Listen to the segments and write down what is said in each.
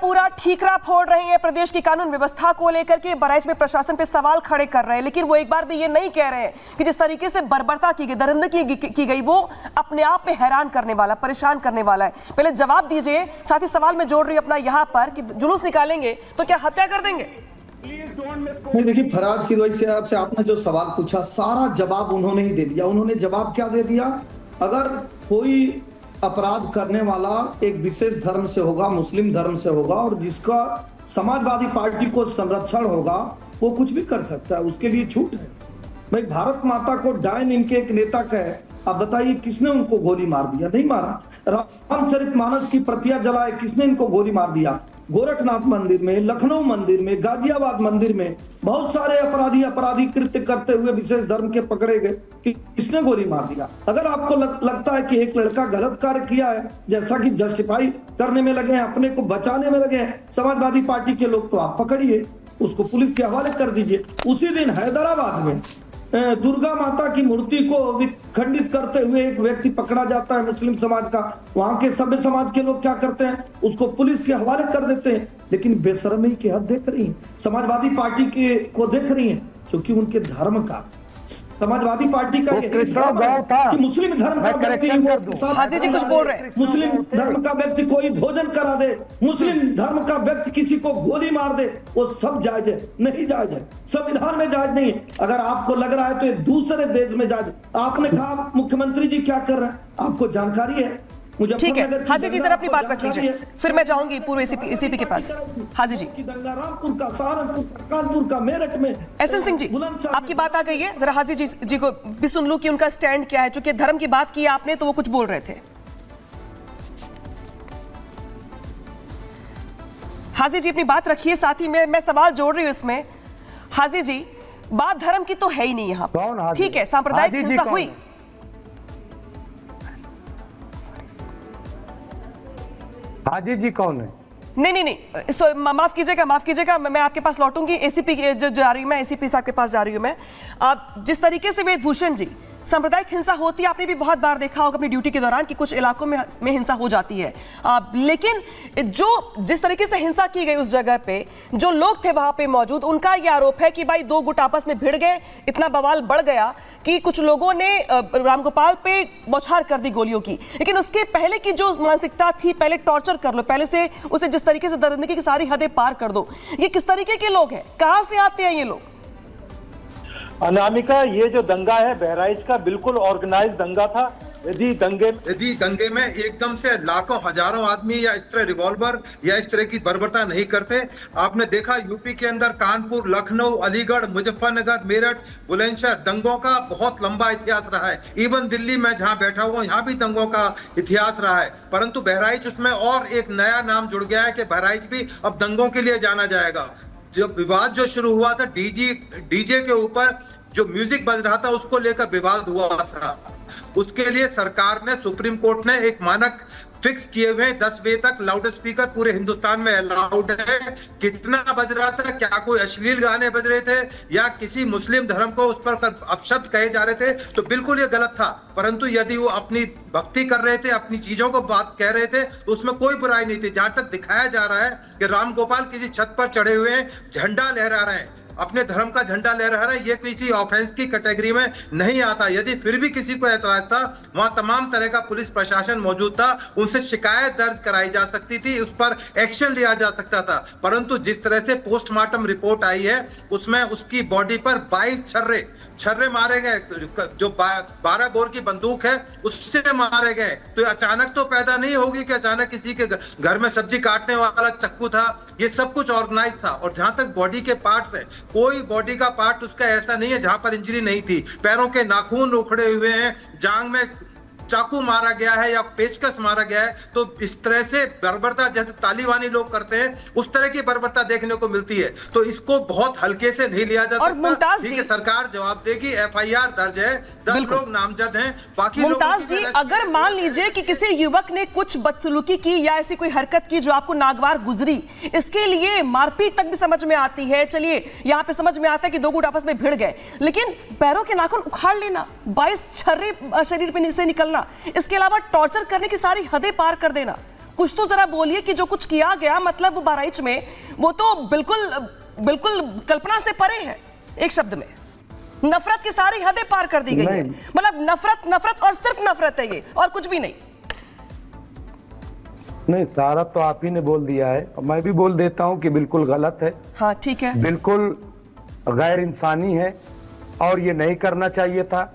पूरा ठीकरा फोड़ रहे हैं प्रदेश की कानून व्यवस्था को लेकर के। बहराइच में प्रशासन पे सवाल खड़े कर रहे हैं, लेकिन वो एक बार भी ये नहीं कह रहे हैं कि जिस तरीके से बर्बरता की गई, दरिंदगी की गई, वो अपने आप में हैरान करने वाला, परेशान करने वाला है। पहले जवाब दीजिए। साथ ही सवाल में जोड़ रही अपना यहाँ पर कि जुलूस निकालेंगे तो क्या हत्या कर देंगे? नहीं, देखिए फराज की वजह से आपने जो सवाल पूछा सारा जवाब उन्होंने ही दे दिया। उन्होंने जवाब क्या दे दिया? अगर कोई अपराध करने वाला एक विशेष धर्म से होगा, मुस्लिम धर्म से होगा, और जिसका समाजवादी पार्टी को संरक्षण होगा, वो कुछ भी कर सकता है, उसके लिए छूट है। भाई भारत माता को डायन इनके एक नेता कहे, अब बताइए किसने उनको गोली मार दिया? नहीं मारा। रामचरितमानस की प्रतियां जलाए, किसने इनको गोली मार दिया? गोरखनाथ मंदिर में, लखनऊ मंदिर में, गाजियाबाद मंदिर में बहुत सारे अपराधी कृत्य करते हुए विशेष धर्म के पकड़े गए कि किसने गोली मार दिया। अगर आपको लगता है कि एक लड़का गलत कार्य किया है, जैसा कि जस्टिफाई करने में लगे हैं, अपने को बचाने में लगे हैं समाजवादी पार्टी के लोग, तो आप पकड़िए, उसको पुलिस के हवाले कर दीजिए। उसी दिन हैदराबाद में दुर्गा माता की मूर्ति को विखंडित करते हुए एक व्यक्ति पकड़ा जाता है मुस्लिम समाज का। वहां के सभ्य समाज के लोग क्या करते हैं? उसको पुलिस के हवाले कर देते हैं। लेकिन बेशर्मी की हद देख रही है समाजवादी पार्टी के को देख रही है, क्योंकि उनके धर्म का, समाजवादी पार्टी का कि मुस्लिम धर्म का व्यक्ति हाजी जी कुछ बोल रहे हैं, मुस्लिम धर्म का व्यक्ति कोई भोजन करा दे, मुस्लिम धर्म का व्यक्ति किसी को गोली मार दे, वो सब जायज है? नहीं जायज है, संविधान में जायज नहीं है। अगर आपको लग रहा है तो ये दूसरे देश में जायज। आपने कहा मुख्यमंत्री जी क्या कर रहे हैं, आपको जानकारी है? ठीक है हाजी जी, जरा अपनी बात रख लीजिए, फिर मैं जाऊंगी पूर्व एसीपी के पास। हाजी जी, गंगारामपुर का, सहारनपुर, कानपुर का, मेरठ में। एसएन सिंह जी, आपकी बात आ गई है, जरा हाजी जी को भी सुन लूं कि उनका स्टैंड क्या है। चूंकि धर्म की बात की आपने तो वो कुछ बोल रहे थे। हाजी जी अपनी बात रखिए, साथ ही मैं सवाल जोड़ रही हूं इसमें। हाजी जी, बात धर्म की तो है ही नहीं यहाँ पर, ठीक है, सांप्रदायिक हिंसा हुई। हाजी जी कौन है? नहीं, माफ कीजिएगा, मैं आपके पास लौटूंगी। एसीपी जो जा रही हूं मैं, एसीपी साहब के पास जा रही हूं मैं। जिस तरीके से वेदभूषण जी, सांप्रदायिक हिंसा होती है, आपने भी बहुत बार देखा होगा अपनी ड्यूटी के दौरान कि कुछ इलाकों में हिंसा हो जाती है। लेकिन जिस तरीके से हिंसा की गई उस जगह पे, जो लोग थे वहां पे मौजूद, उनका यह आरोप है कि भाई दो गुट आपस में भिड़ गए, इतना बवाल बढ़ गया कि कुछ लोगों ने रामगोपाल पे बौछार कर दी गोलियों की। लेकिन उसके पहले की जो मानसिकता थी, पहले टॉर्चर कर लो, पहले से उसे जिस तरीके से दरिंदगी की सारी हदें पार कर दो। ये किस तरीके के लोग हैं, कहां से आते हैं ये लोग? अनामिका, ये जो दंगा है बहराइच का बिल्कुल ऑर्गेनाइज दंगा था। यदि दंगे में एकदम से लाखों हजारों आदमी या इस तरह रिवॉल्वर या इस तरह की बर्बरता नहीं करते। आपने देखा यूपी के अंदर कानपुर, लखनऊ, अलीगढ़, मुजफ्फरनगर, मेरठ, बुलंदशहर दंगों का बहुत लंबा इतिहास रहा है। इवन दिल्ली में जहां बैठा हुआ यहाँ भी दंगों का इतिहास रहा है। परंतु बहराइच उसमें और एक नया नाम जुड़ गया है कि बहराइच भी अब दंगों के लिए जाना जाएगा। जो विवाद जो शुरू हुआ था डीजे के ऊपर, जो म्यूजिक बज रहा था, उसको लेकर विवाद हुआ था। उसके लिए सरकार ने, सुप्रीम कोर्ट ने एक मानक फिक्स किए हुए हैं। 10 बजे तक लाउड स्पीकर पूरे हिंदुस्तान में अलाउड है। कितना बज रहा था, क्या कोई अश्लील गाने बज रहे थे या किसी मुस्लिम धर्म को उस पर अपशब्द कहे जा रहे थे, तो बिल्कुल ये गलत था। परंतु यदि वो अपनी भक्ति कर रहे थे, अपनी चीजों को बात कह रहे थे, तो उसमें कोई बुराई नहीं थी। जहां तक दिखाया जा रहा है कि रामगोपाल किसी छत पर चढ़े हुए हैं, झंडा लहरा रहे हैं, अपने धर्म का झंडा लहरा रहे हैं, ये किसी ऑफेंस की कैटेगरी में नहीं आता। यदि फिर भी किसी को ऐतराज था, वहां तमाम तरह का पुलिस प्रशासन मौजूद था, उनसे शिकायत दर्ज कराई जा सकती थी, उस पर एक्शन लिया जा सकता था। परंतु जिस तरह से पोस्टमार्टम रिपोर्ट आई है, उसमें उसकी बॉडी पर 22 छर्रे मारे गए। जो 12 बोर की बंदूक है उससे मारे गए। तो अचानक तो पैदा नहीं होगी कि अचानक किसी के घर में सब्जी काटने वाला चाकू था। ये सब कुछ ऑर्गेनाइज था। और जहां तक बॉडी के पार्ट्स है, कोई बॉडी का पार्ट उसका ऐसा नहीं है जहां पर इंजरी नहीं थी। पैरों के नाखून उखड़े हुए हैं, जांग में चाकू मारा गया है या पेचकस मारा गया है। तो इस तरह से बर्बरता जैसे तालिबानी लोग करते हैं, उस तरह की बर्बरता देखने को मिलती है। तो इसको बहुत हल्के से नहीं लिया जा सकता। ठीक है, सरकार जवाब देगी, FIR दर्ज है, 10 लोग नामजद हैं, बाकी मुमताज जी, अगर मान लीजिए कि किसी युवक ने कुछ बदसलूकी की या ऐसी कोई हरकत की जो आपको नागवार गुजरी, इसके लिए मारपीट तक भी समझ में आती है। चलिए, यहाँ पे समझ में आता है कि दो गुट आपस में भिड़ गए, लेकिन पैरों के नाखून उखाड़ लेना, 22 छर्रे शरीर पे से निकलना, इसके अलावा टॉर्चर करने की सारी हदें पार कर देना, कुछ तो जरा बोलिए कि जो कुछ किया गया, मतलब वो बहराइच में, वो तो बिल्कुल बिल्कुल कल्पना से परे है। एक शब्द में नफरत की सारी हदें पार कर दी गई है। मतलब नफरत, नफरत और सिर्फ नफरत है ये, और कुछ भी नहीं। नहीं, सारा तो आप ही ने बोल दिया है, मैं भी बोल देता हूं कि बिल्कुल गलत है। हाँ ठीक है, बिल्कुल गैर इंसानी है और ये नहीं करना चाहिए था,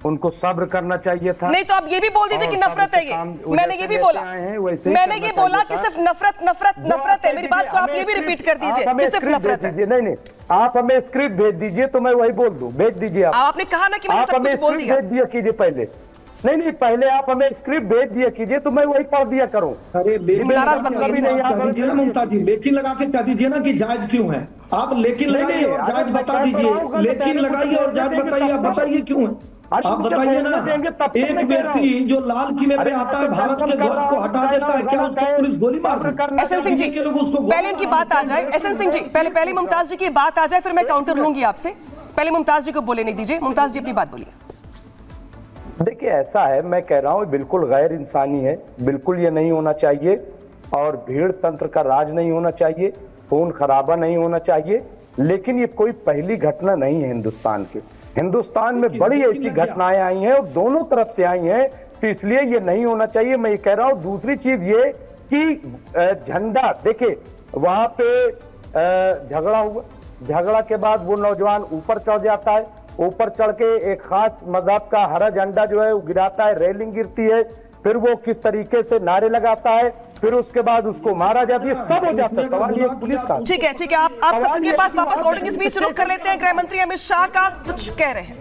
उनको सब्र करना चाहिए था। नहीं तो आप ये भी बोल दीजिए कि नफरत है ये। मैंने ये भी बोला, मैंने ये बोला कि सिर्फ नफरत नफरत नफरत है। मेरी बात को आप ये भी रिपीट कर दीजिए कि सिर्फ नफरत है। नहीं नहीं, आप हमें स्क्रिप्ट भेज दीजिए तो मैं वही बोल दूं। भेज दीजिए आप। आपने कहा ना कि मैंने सब कुछ बोल दिया। भेज दिया कीजिए पहले। नहीं, पहले आप हमें स्क्रिप्ट भेज दिया कीजिए तो मैं वही पढ़ दिया करूं। अरे लेकिन नाराज मत होइए। कह दीजिए ना ममता जी, लेकिन लगा के कह दीजिए ना कि जायज क्यों है। आप लेकिन लगाइए और जायज बता दीजिए। लेकिन लगाइए और जायज बताइए। आप बताइए क्यों है, आप बताइए ना। एक व्यक्ति जो लाल किले पे आता है, भारत के ध्वज को हटा देता है, क्या उसको पुलिस गोली मारती? एसएन सिंह जी, पहले इनकी बात आ जाए। एसएन सिंह जी, पहले मुमताज जी की बात आ जाए, फिर मैं काउंटर लूंगी आपसे। पहले मुमताज जी को बोले नहीं दीजिए। मुमताज जी अपनी बात बोलिए। देखिए, ऐसा है, मैं कह रहा हूं बिल्कुल गैर इंसानी है, बिल्कुल ये नहीं होना चाहिए। और भीड़ तंत्र का राज नहीं होना चाहिए, खून खराबा नहीं होना चाहिए। लेकिन ये कोई पहली घटना नहीं है हिंदुस्तान की। हिंदुस्तान में बड़ी ऐसी घटनाएं आई हैं और दोनों तरफ से आई हैं, तो इसलिए ये नहीं होना चाहिए, मैं ये कह रहा हूं। दूसरी चीज ये कि झंडा, देखिए वहां पे झगड़ा हुआ, झगड़ा के बाद वो नौजवान ऊपर चढ़ जाता है, ऊपर चढ़ के एक खास मजहब का हरा झंडा जो है वो गिराता है, रेलिंग गिरती है, फिर वो किस तरीके से नारे लगाता है, फिर उसके बाद उसको मारा जाता है, सब हो जाता है। सवाल ये पुलिस का। ठीक है, ठीक है, आप सबके पास वापस लौटेंगे। इस बीच रुक कर लेते हैं, गृह मंत्री अमित शाह का कुछ कह रहे हैं।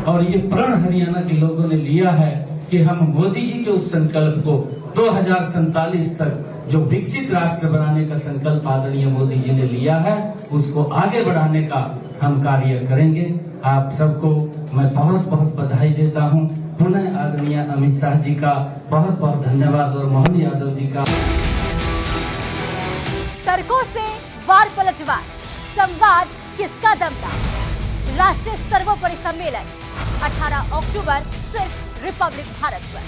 और ये प्रण हरियाणा के लोगों ने लिया है कि हम मोदी जी के उस संकल्प को 2047 तक जो विकसित राष्ट्र बनाने का संकल्प आदरणीय मोदी जी ने लिया है, उसको आगे बढ़ाने का हम कार्य करेंगे। आप सबको मैं बहुत बहुत बधाई देता हूं। पुनः आदरणीय अमित शाह जी का बहुत बहुत धन्यवाद और मोहन यादव जी का। तर्कों से वार पलटवार, संवाद किसका दमदार। राष्ट्रीय सर्वोपरि सम्मेलन 18 अक्टूबर सिर्फ रिपब्लिक भारत पर।